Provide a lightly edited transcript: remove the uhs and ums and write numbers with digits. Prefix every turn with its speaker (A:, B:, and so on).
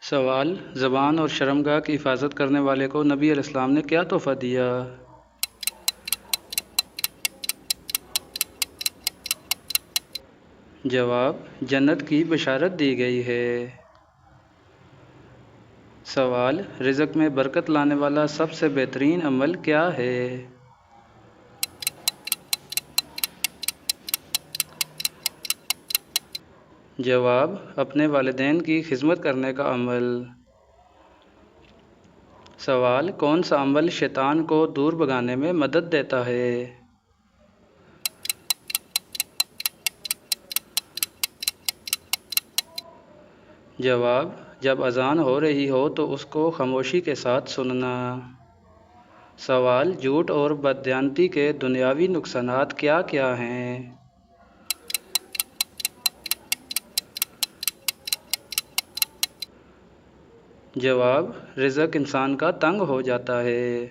A: سوال: زبان اور شرمگاہ کی حفاظت کرنے والے کو نبی علیہ السلام نے کیا تحفہ دیا؟ جواب: جنت کی بشارت دی گئی ہے۔ سوال: رزق میں برکت لانے والا سب سے بہترین عمل کیا ہے؟ جواب: اپنے والدین کی خدمت کرنے کا عمل۔ سوال: کون سا عمل شیطان کو دور بھگانے میں مدد دیتا ہے؟ جواب: جب اذان ہو رہی ہو تو اس کو خاموشی کے ساتھ سننا۔ سوال: جھوٹ اور بددیانتی کے دنیاوی نقصانات کیا کیا ہیں؟ جواب: رزق انسان کا تنگ ہو جاتا ہے۔